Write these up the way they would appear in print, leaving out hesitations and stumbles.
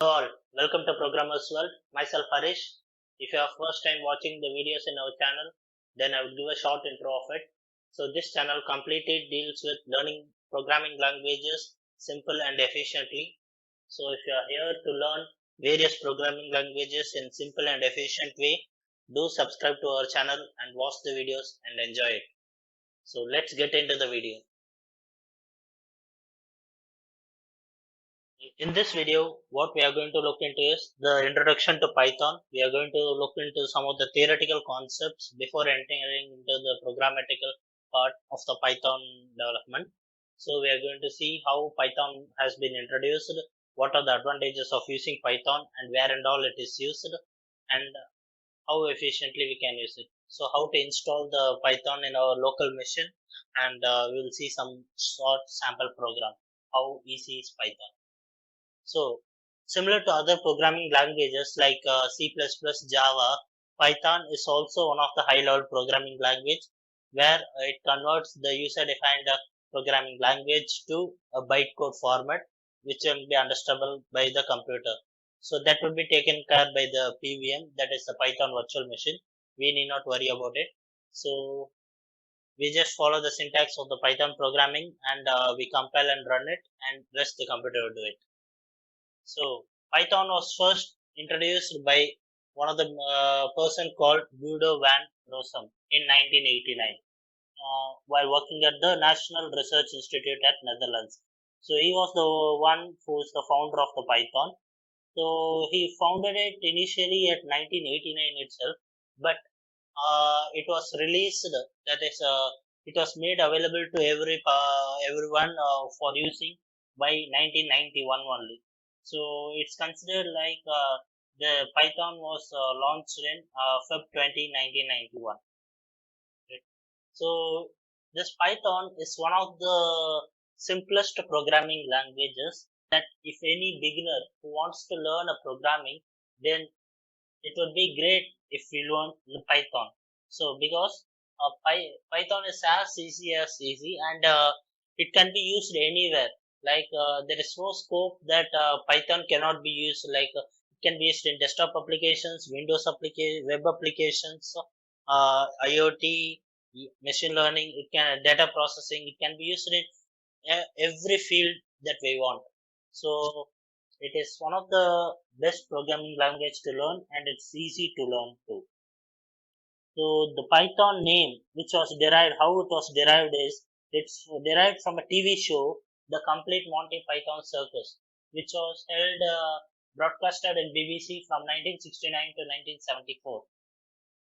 Hello all, welcome to Programmers World. Myself Harish. If you are first time watching the videos in our channel, then I will give a short intro of it. So this channel completely deals with learning programming languages simple and efficiently. So if you are here to learn various programming languages in simple and efficient way, do subscribe to our channel and watch the videos and enjoy it. So let's get into the video. In this video, what we are going to look into is the introduction to Python. We are going to look into some of the theoretical concepts before entering into the programmatical part of the Python development. So we are going to see how Python has been introduced, what are the advantages of using Python and where and all it is used, and how efficiently we can use it. So how to install the Python in our local machine, and we will see some short sample program. How easy is Python? So, similar to other programming languages like C++, Java, Python is also one of the high-level programming language where it converts the user-defined programming language to a bytecode format which will be understandable by the computer. So that will be taken care by the PVM, that is the Python virtual machine. We need not worry about it. So we just follow the syntax of the Python programming and we compile and run it, and rest the computer will do it. So Python was first introduced by one of the person called Guido van Rossum in 1989 while working at the National Research Institute at Netherlands. So he was the one who is the founder of the Python. So he founded it initially at 1989 itself, but it was released. That is, it was made available to everyone for using by 1991 only. So it's considered like the Python was launched in Feb 20, 1991. Right. So this Python is one of the simplest programming languages that if any beginner who wants to learn a programming, then it would be great if we learn Python. So because Python is as easy as easy, and it can be used anywhere. Like there is no scope that Python cannot be used. Like it can be used in desktop applications, Windows application, web applications, IoT, machine learning. It can data processing. It can be used in every field that we want. So it is one of the best programming language to learn, and it's easy to learn too. So the Python name, which was derived, how it was derived is it's derived from a TV show, The Complete Monty Python Circus, which was held broadcasted in BBC from 1969 to 1974.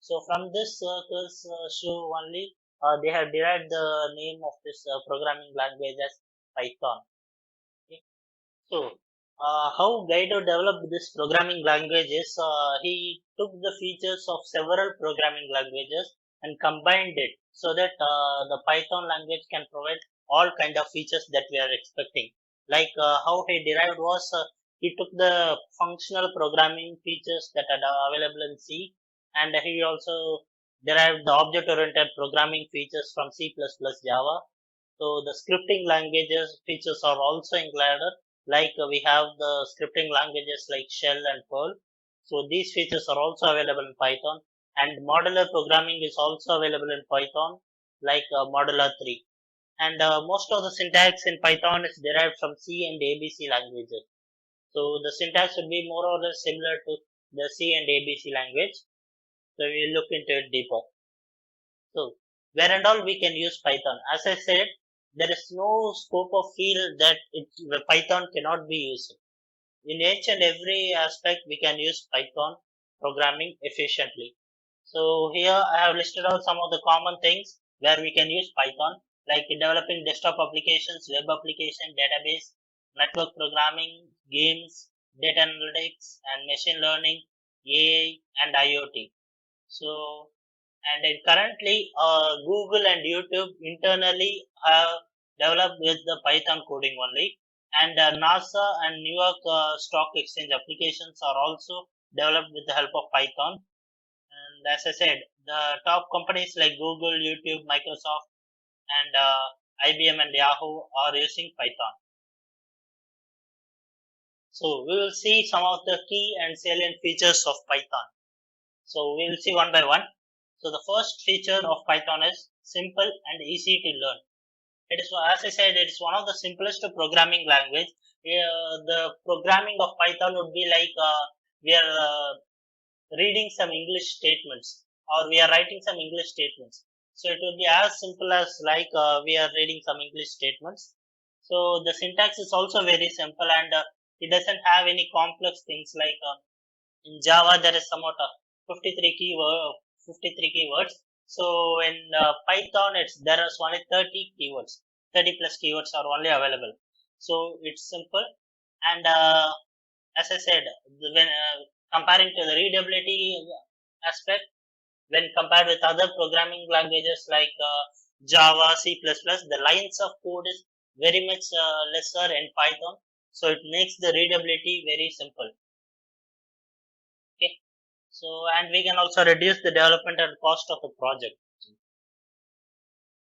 So from this circus show only, they have derived the name of this programming language as Python. Okay. So, how Guido developed this programming language is he took the features of several programming languages and combined it so that the Python language can provide all kind of features that we are expecting. Like how he derived was he took the functional programming features that are available in C, and he also derived the object-oriented programming features from C++, Java. So the scripting languages features are also included, like we have the scripting languages like Shell and Perl. So these features are also available in Python, and modular programming is also available in Python, like Modular 3. And most of the syntax in Python is derived from C and ABC languages. So the syntax would be more or less similar to the C and ABC language. So we will look into it deeper. So where and all we can use Python. As I said, there is no scope of field that Python cannot be used. In each and every aspect, we can use Python programming efficiently. So here I have listed out some of the common things where we can use Python, like in developing desktop applications, web application, database, network programming, games, data analytics, and machine learning, AI, and IoT. So, and then currently, Google and YouTube internally have developed with the Python coding only, and NASA and New York Stock Exchange applications are also developed with the help of Python. And as I said, the top companies like Google, YouTube, Microsoft, and IBM and Yahoo are using Python. So we will see some of the key and salient features of Python. So we will see one by one. So the first feature of Python is simple and easy to learn. It is, as I said, it is one of the simplest programming language. The programming of Python would be like we are reading some English statements or we are writing some English statements. So it would be as simple as like we are reading some English statements. So the syntax is also very simple and it doesn't have any complex things like in Java there is somewhat 53 keywords. So in Python there is only 30 keywords. 30 plus keywords are only available. So it's simple and as I said, when comparing to the readability aspect, when compared with other programming languages like Java, C++, the lines of code is very much lesser in Python. So it makes the readability very simple. Okay. So, and we can also reduce the development and cost of the project.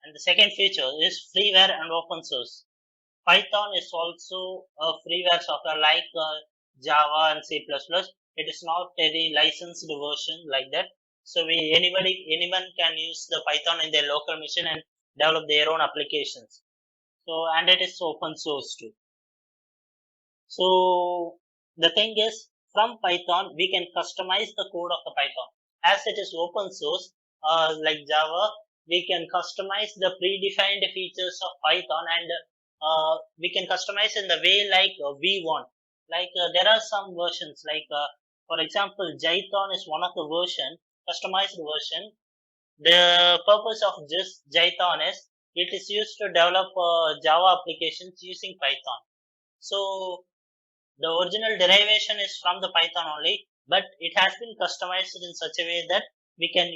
And the second feature is freeware and open source. Python is also a freeware software like Java and C++. It is not any licensed version like that. So anyone can use the Python in their local machine and develop their own applications. So, and it is open source too. So the thing is, from Python, we can customize the code of the Python. As it is open source, like Java, we can customize the predefined features of Python and we can customize in the way like we want. Like there are some versions, like for example, Jython is one of the customized version. The purpose of this Jython is it is used to develop Java applications using Python. So the original derivation is from the Python only, but it has been customized in such a way that we can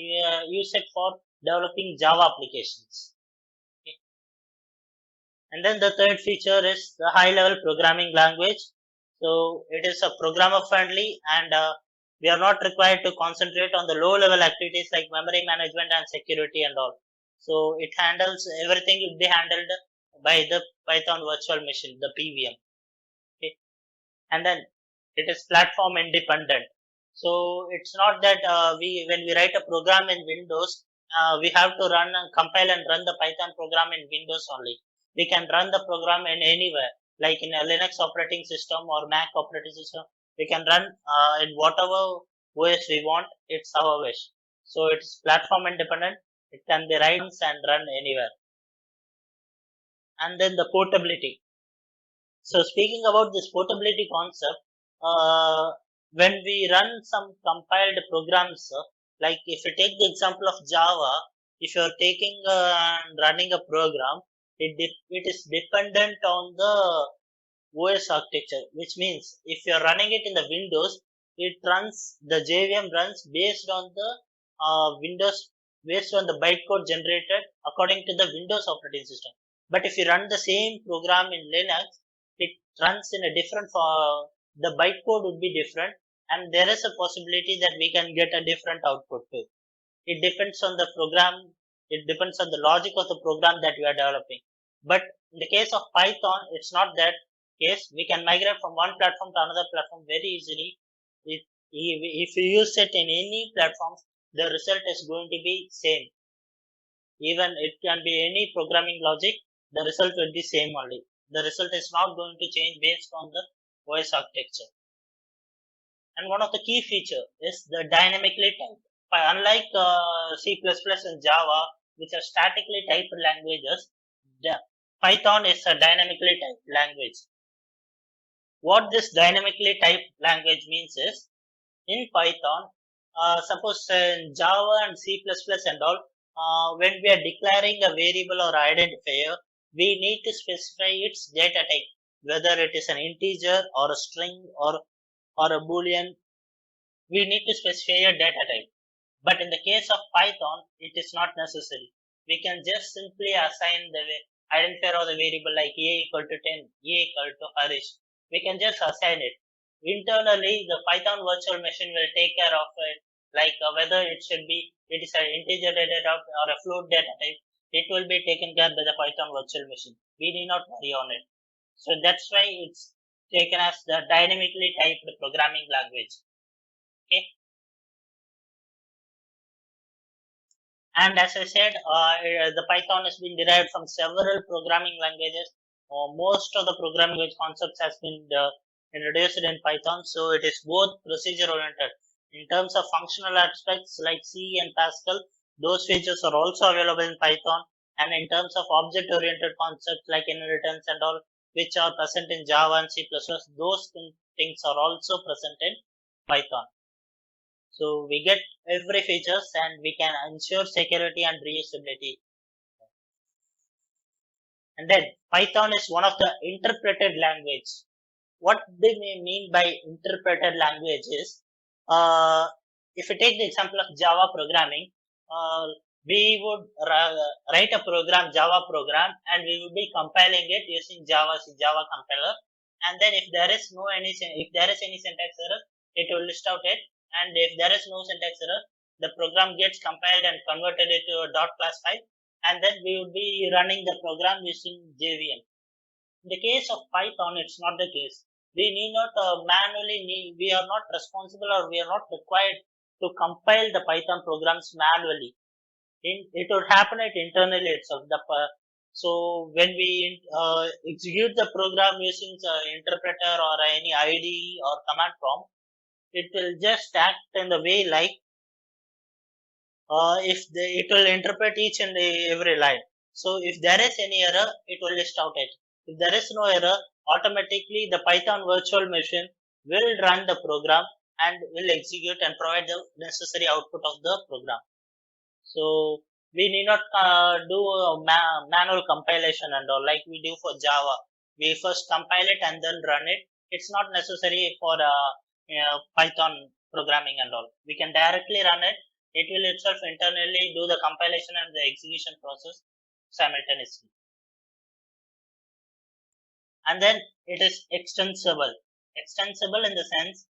use it for developing Java applications. Okay. And then the third feature is the high level programming language. So it is a programmer friendly and we are not required to concentrate on the low level activities like memory management and security and all. So it handles everything will be handled by the Python virtual machine, the PVM. Okay. And then it is platform independent. So it's not that we when we write a program in Windows, we have to run and compile and run the Python program in Windows only. We can run the program in anywhere, like in a Linux operating system or Mac operating system. We can run in whatever OS we want. It's our wish. So it's platform independent. It can be written and run anywhere. And then the portability. So speaking about this portability concept, uh, when we run some compiled programs, like if you take the example of Java, if you are taking and running a program, it is dependent on the OS architecture, which means if you are running it in the Windows, the JVM runs based on the Windows, based on the bytecode generated according to the Windows operating system. But if you run the same program in Linux, it runs in a different the bytecode would be different and there is a possibility that we can get a different output too. It depends on the program, it depends on the logic of the program that we are developing. But in the case of Python, it's not that case. We can migrate from one platform to another platform very easily. If you use it in any platform, the result is going to be same. Even it can be any programming logic, the result will be same only. The result is not going to change based on the OS architecture. And one of the key feature is the dynamically typed. Unlike C++ and Java, which are statically typed languages, the Python is a dynamically typed language. What this dynamically typed language means is, in Python, suppose in Java and C++ and all, when we are declaring a variable or identifier, we need to specify its data type, whether it is an integer or a string or a boolean. We need to specify a data type. But in the case of Python, it is not necessary. We can just simply assign the identifier of the variable like a equal to 10, a equal to Harish. We can just assign it. Internally, the Python virtual machine will take care of it, like whether it is an integer data type or a float data type. It will be taken care by the Python virtual machine. We need not worry on it. So that's why taken as the dynamically typed programming language. Okay. And as I said, the Python has been derived from several programming languages. Most of the programming language concepts has been introduced in Python, so it is both procedure oriented. In terms of functional aspects like C and Pascal, those features are also available in Python. And in terms of object oriented concepts like inheritance and all, which are present in Java and C++, those things are also present in Python. So we get every features and we can ensure security and reusability. And then Python is one of the interpreted language. What they may mean by interpreted language is, if we take the example of Java programming, we would write a program, Java program, and we would be compiling it using Java compiler. And then if there is any syntax error, it will list out it. And if there is no syntax error, the program gets compiled and converted into a .class file, and then we would be running the program using JVM. In the case of Python, it's not the case. We need not we are not responsible or we are not required to compile the Python programs manually. It would happen at internally itself. So when we execute the program using the interpreter or any IDE or command prompt, it will just act in the way like it will interpret each and every line. So if there is any error, it will list out it. If there is no error, automatically the Python virtual machine will run the program and will execute and provide the necessary output of the program. So we need not do a manual compilation and all like we do for Java. We first compile it and then run it. It's not necessary for Python programming and all. We can directly run it. It will itself internally do the compilation and the execution process simultaneously. And then it is extensible. Extensible in the sense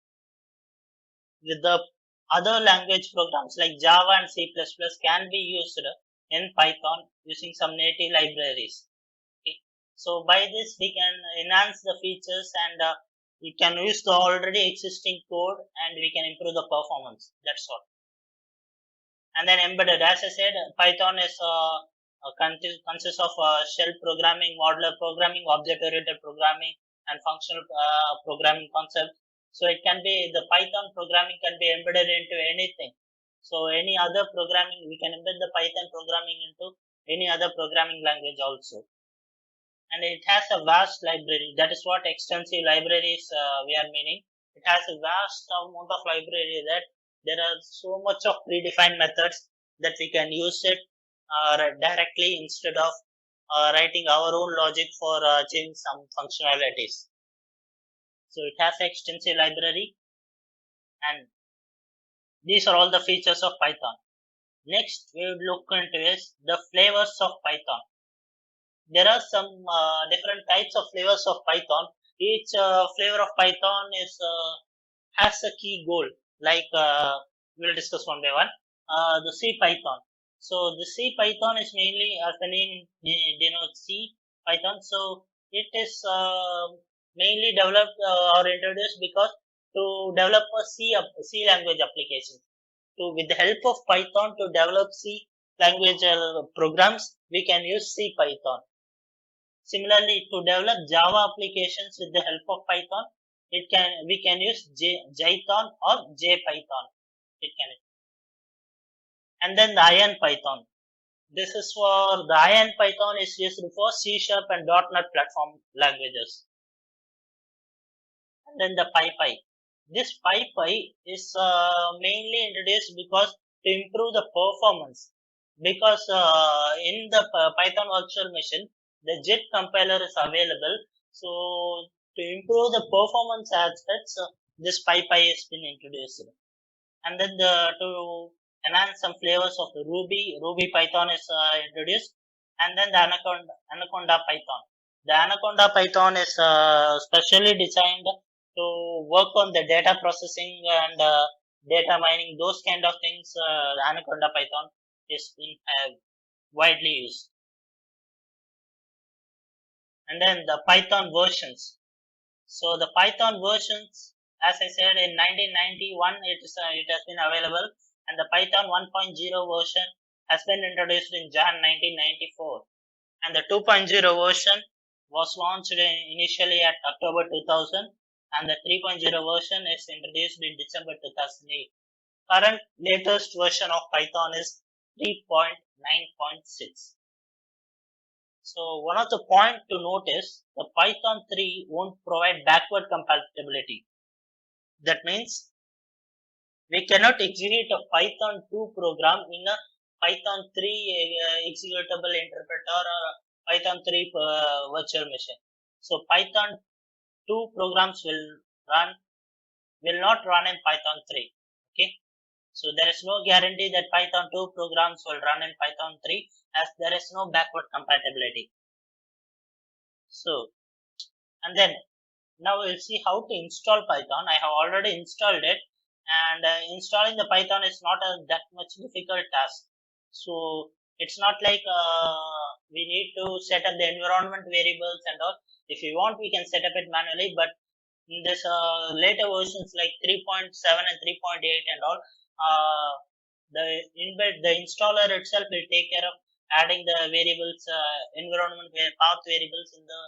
with the other language programs like Java and C++ can be used in Python using some native libraries. Okay. So by this we can enhance the features and we can use the already existing code and we can improve the performance. That's all. And then embedded, as I said, Python is consists of shell programming, modular programming, object-oriented programming, and functional programming concepts. So it can be the Python programming can be embedded into anything. So any other programming, we can embed the Python programming into any other programming language also. And it has a vast library. That is what extensive libraries we are meaning. It has a vast amount of library that there are so much of predefined methods that we can use it directly instead of writing our own logic for changing some functionalities. So it has extensive library, and these are all the features of Python. Next, we will look into is the flavors of Python. There are some different types of flavors of Python. Each flavor of Python is has a key goal. Like we'll discuss one by one. The C Python. So the C Python is mainly, as the name denotes, C Python. So it is mainly developed or introduced because to develop a C language application. So with the help of Python to develop C language programs, we can use C Python. Similarly, to develop Java applications with the help of Python, we can use Jython or JPython. It can. And then the Iron Python. This is for the Iron Python is used for C# and .NET platform languages. And then the PyPy. This PyPy is mainly introduced because to improve the performance. Because in the Python virtual machine, the JIT compiler is available. So to improve the performance aspects, this PyPy has been introduced. And then to enhance some flavors of the Ruby Python is introduced. And then the Anaconda Python. The Anaconda Python is specially designed to work on the data processing and data mining, those kind of things. The Anaconda Python is widely used. And then the Python versions. So the Python versions, as I said, in 1991 it has been available, and the Python 1.0 version has been introduced in Jan 1994, and the 2.0 version was launched initially at October 2000, and the 3.0 version is introduced in December 2008. Current latest version of Python is 3.9.6. So one of the point to note is the Python 3 won't provide backward compatibility. That means we cannot execute a Python 2 program in a Python 3 executable interpreter or a Python 3 virtual machine. So Python 2 programs will not run in Python 3. Okay. So there is no guarantee that Python 2 programs will run in Python 3 as there is no backward compatibility. So, and then now we'll see how to install Python. I have already installed it, and installing the Python is not that much difficult task. So it's not like we need to set up the environment variables and all. If you want, we can set up it manually, but in this later versions like 3.7 and 3.8 and all, the the installer itself will take care of adding the variables, environment path variables in the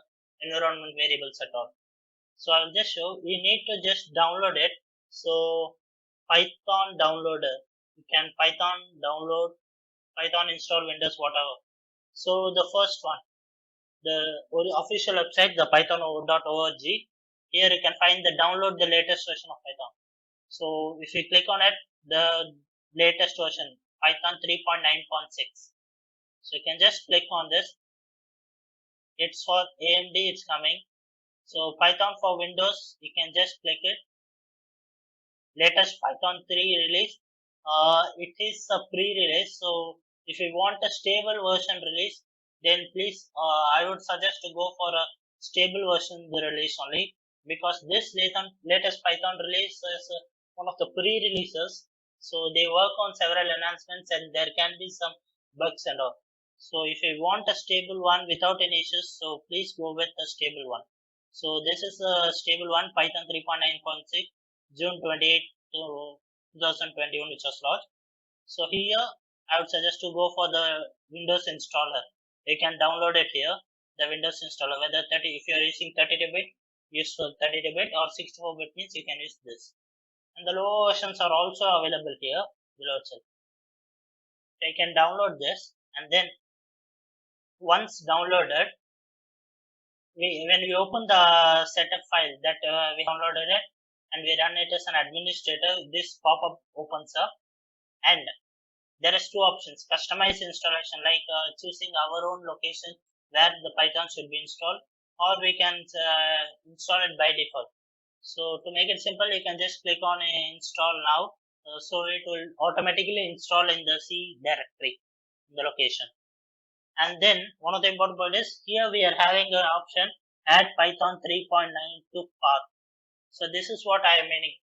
environment variables at all. So I'll just show. You need to just download it. So Python downloader. You can Python download, Python install Windows, whatever. So the first one, the official website, the python.org. Here you can find the download the latest version of Python. So if you click on it, the latest version, Python 3.9.6. So you can just click on this. It's for AMD, it's coming. So Python for Windows, you can just click it. Latest Python 3 release. It is a pre-release. So if you want a stable version release, then please, I would suggest to go for a stable version release only, because this latest Python release is one of the pre-releases. So they work on several enhancements and there can be some bugs and all. So if you want a stable one without any issues, so please go with the stable one. So this is a stable one, Python 3.9.6, June 28 to 2021, which was launched. So here I would suggest to go for the Windows installer. You can download it here, the Windows installer. Whether 30, if you are using 32-bit, use 32-bit, or 64-bit means you can use this. And the lower versions are also available here below itself. So you can download this, and then once downloaded, when we open the setup file that we downloaded it and we run it as an administrator, this pop-up opens up, and there is two options: customize installation, like choosing our own location where the Python should be installed, or we can install it by default. So to make it simple, you can just click on install now. So it will automatically install in the C directory, in the location. And then one of the important point is here we are having an option add Python 3.9 to path. So this is what I am meaning.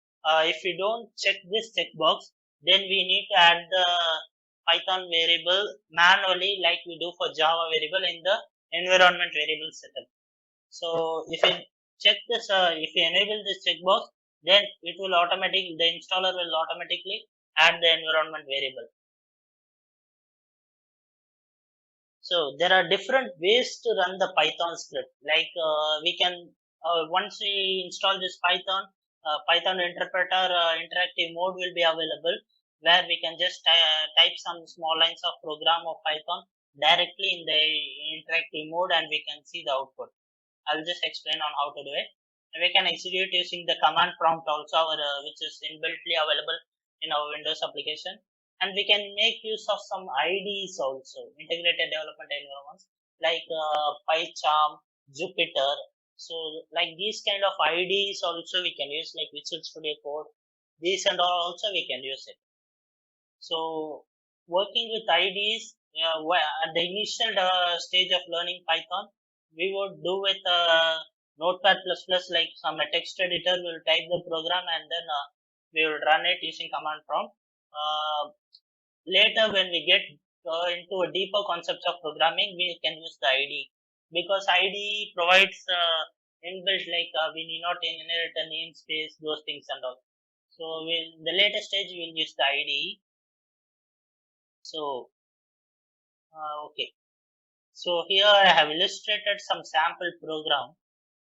If we don't check this checkbox, then we need to add the Python variable manually, like we do for Java variable in the environment variable setup. So if you check this, if you enable this checkbox, then it will automatically, the installer will automatically add the environment variable. So there are different ways to run the Python script. Like we can, once we install this Python, Python interpreter interactive mode will be available, where we can just type some small lines of program of Python directly in the interactive mode and we can see the output. I'll just explain on how to do it. And we can execute using the command prompt also, which is inbuiltly available in our Windows application. And we can make use of some IDEs also, integrated development environments, like PyCharm, Jupyter. So like these kind of IDEs also we can use, like Visual Studio Code. These and all also we can use it. So working with IDEs, at the initial stage of learning Python, we would do with Notepad++, like some text editor will type the program and then we will run it using command prompt. Later when we get into a deeper concepts of programming, we can use the IDE, because IDE provides inbuilt, like we need not inherit a namespace, those things and all. So the latest stage we'll use the IDE. So okay. So here I have illustrated some sample program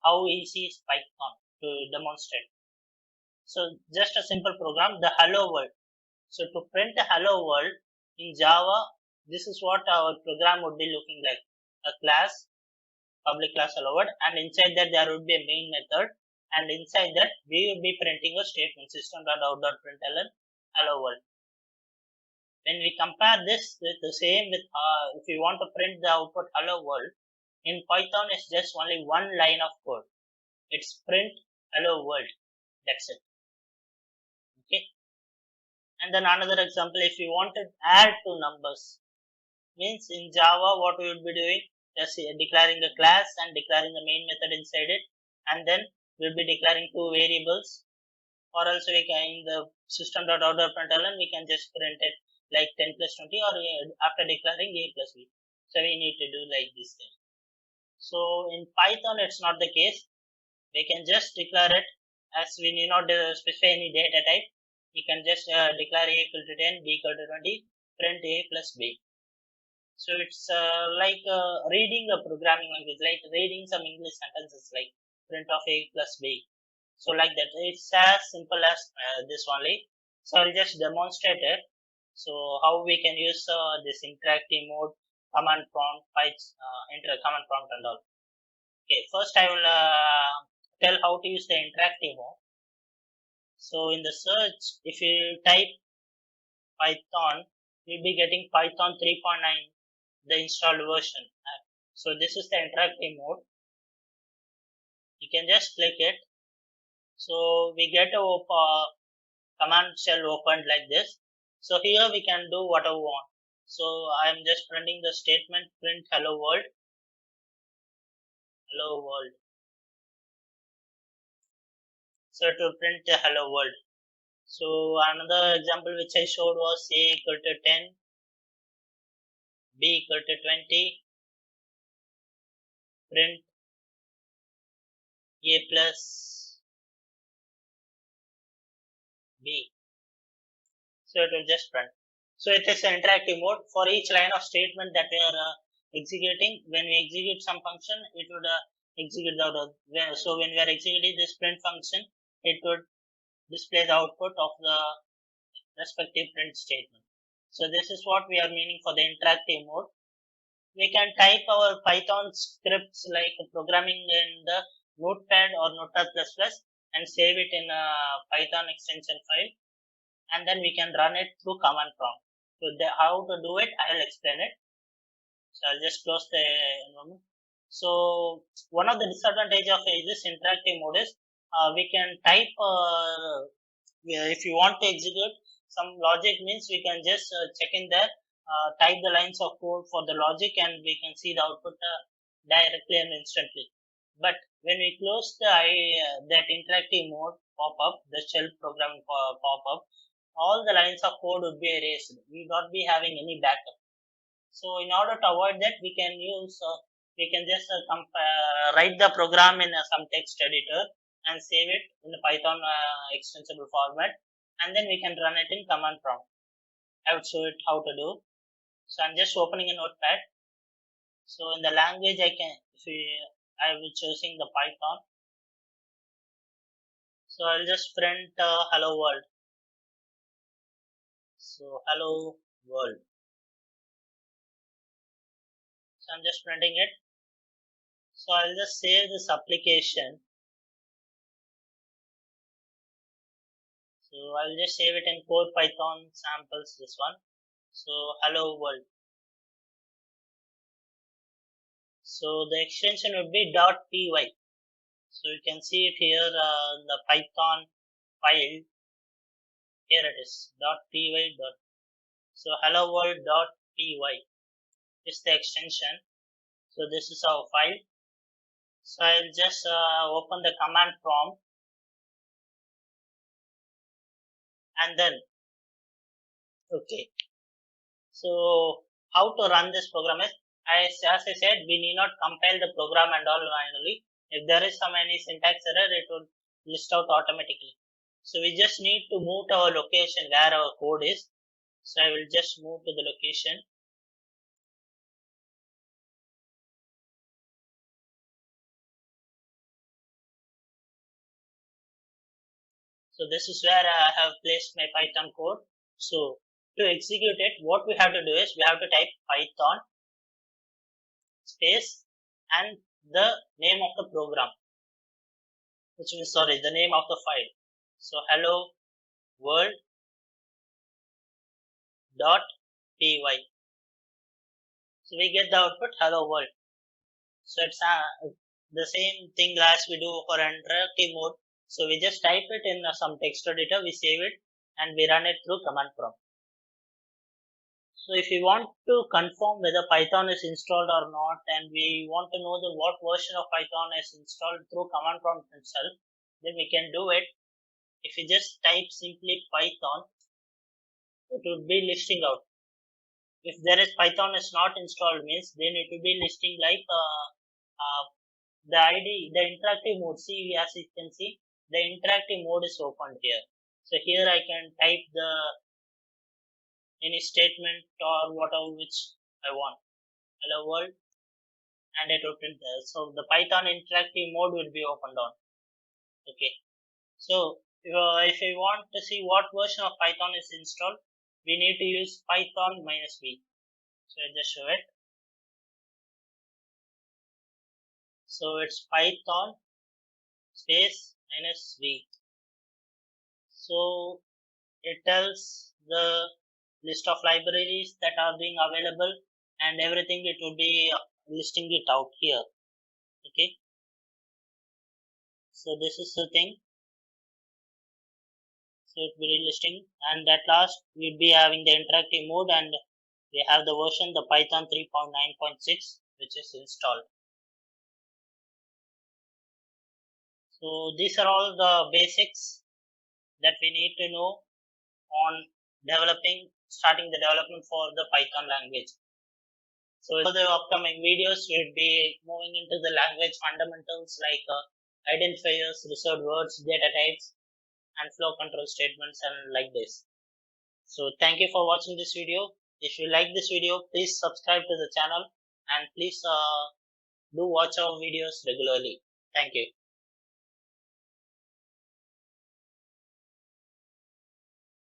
how easy is Python to demonstrate. So just a simple program, the hello world. So to print the hello world in Java, this is what our program would be looking like. A class, public class hello world, and inside that there would be a main method, and inside that we will be printing a statement system.out.println hello world. When we compare this with the same with if we want to print the output hello world, in Python it's just only one line of code. It's print hello world. That's it. Okay. And then another example, if you want to add two numbers, means in Java what we would be doing, just declaring a class and declaring the main method inside it, and then we'll be declaring two variables, or else we can in the system.out.println we can just print it like 10 plus 20, or after declaring a plus b. So we need to do like this thing. So in Python it's not the case. We can just declare it as we need not specify any data type. We can just declare a equal to 10, b equal to 20, print a plus b. So it's like reading a programming language, like reading some English sentences like print of a plus b. So like that, it's as simple as this only. So I'll just demonstrate it. So how we can use this interactive mode, command prompt, enter command prompt and all. Okay, first I will tell how to use the interactive mode. So in the search, if you type Python, you'll be getting Python 3.9, the installed version. So this is the interactive mode. You can just click it. So we get a command shell opened like this. So here we can do whatever we want. So I am just printing the statement print hello world. Hello world. So to print the hello world. So another example which I showed was a equal to 10, b equal to 20, print a plus b. So it will just print. So it is an interactive mode for each line of statement that we are executing. When we execute some function, it would execute the output. So when we are executing this print function, it would display the output of the respective print statement. So this is what we are meaning for the interactive mode. We can type our Python scripts like programming in the Notepad or Notepad++ and save it in a Python extension file, and then we can run it through command prompt. So how to do it, I will explain it. So I'll just close the environment. So one of the disadvantages of this interactive mode is we can type if you want to execute some logic, means we can just check in there, type the lines of code for the logic, and we can see the output directly and instantly. But when we close that interactive mode pop up, the shell program pop up, all the lines of code would be erased. We will not be having any backup. So in order to avoid that, we can just write the program in some text editor and save it in the Python extensible format, and then we can run it in command prompt. I would show it how to do. So I'm just opening a notepad. So in the language I will choosing the Python. So I'll just print hello world. So hello world. So I'm just printing it. So I'll just save this application. So I'll just save it in core Python samples, this one. So hello world. So the extension would be .py. So you can see it here in the Python file. Here it is .py. So hello world.py is the extension. So this is our file. So I'll just open the command prompt, and then okay. So how to run this program is, as I said, we need not compile the program and all manually. If there is some any syntax error, it will list out automatically. So we just need to move to our location where our code is. So I will just move to the location. So this is where I have placed my Python code. So to execute it, what we have to do is we have to type Python space and the name of the program, which means the name of the file. So hello world dot py. So we get the output hello world. So it's the same thing as we do for interactive mode. So we just type it in some text editor, we save it, and we run it through command prompt. So if we want to confirm whether Python is installed or not, and we want to know what version of Python is installed through command prompt itself, then we can do it. If we just type simply Python, it would be listing out. If there is Python is not installed means, then it will be listing like the ID, the interactive mode. See, as you can see, the interactive mode is opened here. So here I can type the any statement or whatever which I want. Hello world, and it will print there. So the Python interactive mode will be opened on. Okay. So if we want to see what version of Python is installed, we need to use Python -v. So I just show it. So it's Python space -v. So it tells the list of libraries that are being available and everything. It will be listing it out here. Okay. So this is the thing. So it will be listing, and at last we'll be having the interactive mode, and we have the version, the Python 3.9.6, which is installed. So these are all the basics that we need to know on starting the development for the Python language. So for the upcoming videos, we'll be moving into the language fundamentals like identifiers, reserved words, data types, and flow control statements, and like this. So thank you for watching this video. If you like this video, please subscribe to the channel, and please do watch our videos regularly. Thank you.